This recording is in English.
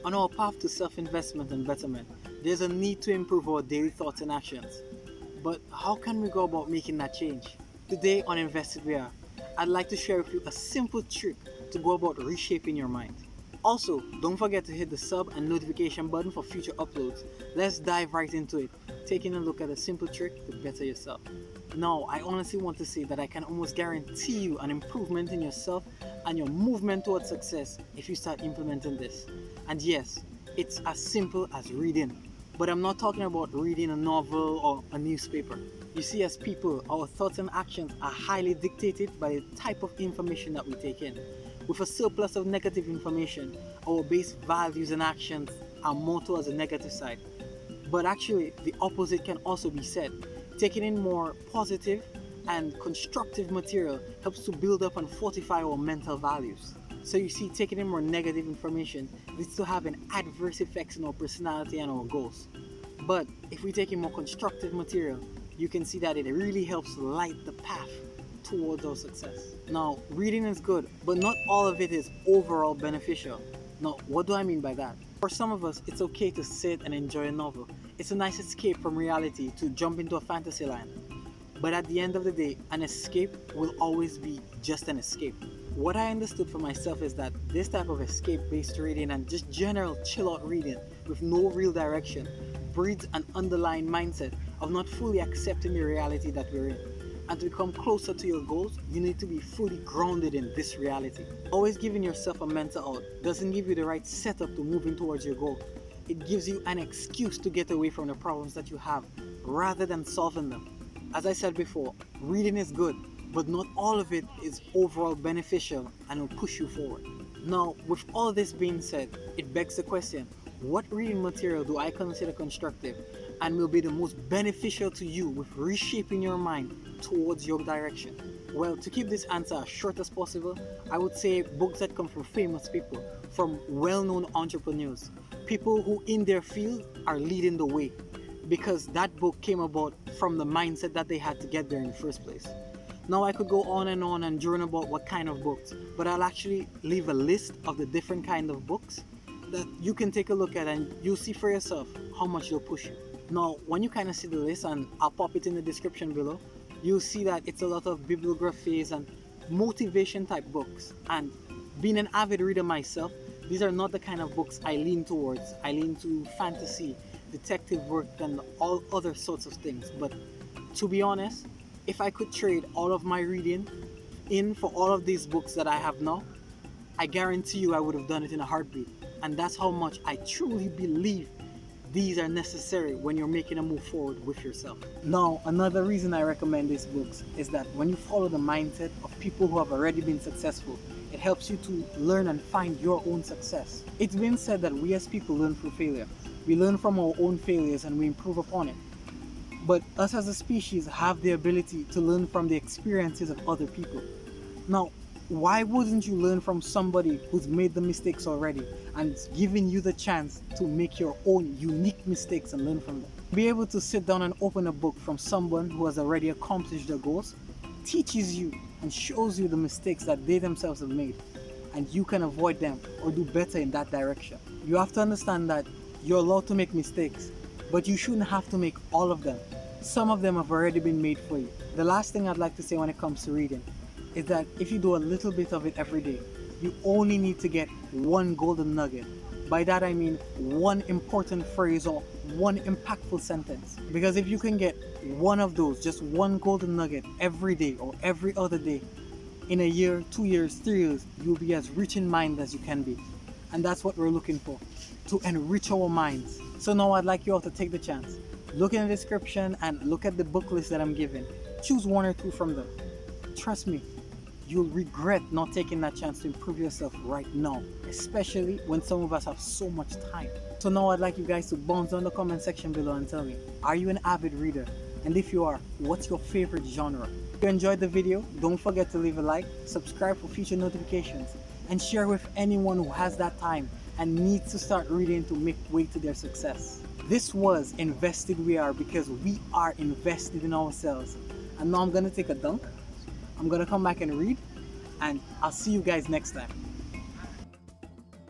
On our path to self-investment and betterment, there's a need to improve our daily thoughts and actions. But how can we go about making that change? Today on InvestedWeAre, I'd like to share with you a simple trick to go about reshaping your mind. Also, don't forget to hit the sub and notification button for future uploads. Let's dive right into it, taking a look at a simple trick to better yourself. Now, I honestly want to say that I can almost guarantee you an improvement in yourself and your movement towards success if you start implementing this. And yes, it's as simple as reading. But I'm not talking about reading a novel or a newspaper. You see, as people, our thoughts and actions are highly dictated by the type of information that we take in. With a surplus of negative information, our base values and actions are more towards the negative side. But actually, the opposite can also be said. Taking in more positive and constructive material helps to build up and fortify our mental values. So you see, taking in more negative information leads to having adverse effects on our personality and our goals. But if we take in more constructive material, you can see that it really helps light the path towards our success. Now, reading is good, but not all of it is overall beneficial. Now, what do I mean by that? For some of us, it's okay to sit and enjoy a novel. It's a nice escape from reality to jump into a fantasy land. But at the end of the day, an escape will always be just an escape. What I understood for myself is that this type of escape-based reading and just general chill-out reading with no real direction breeds an underlying mindset of not fully accepting the reality that we're in. And to become closer to your goals, you need to be fully grounded in this reality. Always giving yourself a mental out doesn't give you the right setup to moving towards your goal. It gives you an excuse to get away from the problems that you have rather than solving them. As I said before, reading is good, but not all of it is overall beneficial and will push you forward. Now, with all this being said, it begs the question, what reading material do I consider constructive and will be the most beneficial to you with reshaping your mind towards your direction? Well, to keep this answer as short as possible, I would say books that come from famous people, from well-known entrepreneurs, people who in their field are leading the way, because that book came about from the mindset that they had to get there in the first place. Now I could go on and journal about what kind of books, but I'll actually leave a list of the different kind of books that you can take a look at and you'll see for yourself how much they'll push you. Now, when you kind of see the list, and I'll pop it in the description below, you'll see that it's a lot of bibliographies and motivation type books. And being an avid reader myself, these are not the kind of books I lean towards. I lean to fantasy, detective work, and all other sorts of things. But to be honest, if I could trade all of my reading in for all of these books that I have now, I guarantee you I would have done it in a heartbeat. And that's how much I truly believe these are necessary when you're making a move forward with yourself. Now, another reason I recommend these books is that when you follow the mindset of people who have already been successful, it helps you to learn and find your own success. It's been said that we as people learn through failure. We learn from our own failures and we improve upon it. But us as a species have the ability to learn from the experiences of other people. Now, why wouldn't you learn from somebody who's made the mistakes already and giving you the chance to make your own unique mistakes and learn from them? Be able to sit down and open a book from someone who has already accomplished their goals teaches you and shows you the mistakes that they themselves have made, and you can avoid them or do better in that direction. You have to understand that you're allowed to make mistakes, but you shouldn't have to make all of them. Some of them have already been made for you. The last thing I'd like to say when it comes to reading is that if you do a little bit of it every day, you only need to get one golden nugget. By that I mean one important phrase or one impactful sentence. Because if you can get one of those, just one golden nugget every day or every other day, in a year, 2 years, 3 years, you'll be as rich in mind as you can be. And that's what we're looking for, to enrich our minds. So now I'd like you all to take the chance. Look in the description and look at the book list that I'm giving. Choose one or two from them. Trust me, you'll regret not taking that chance to improve yourself right now, especially when some of us have so much time. So now I'd like you guys to bounce down the comment section below and tell me, are you an avid reader? And if you are, what's your favorite genre? If you enjoyed the video, don't forget to leave a like, subscribe for future notifications, and share with anyone who has that time and needs to start reading to make way to their success. This was InvestedWeAre, because we are invested in ourselves. And now I'm going to take a dunk. I'm going to come back and read, and I'll see you guys next time.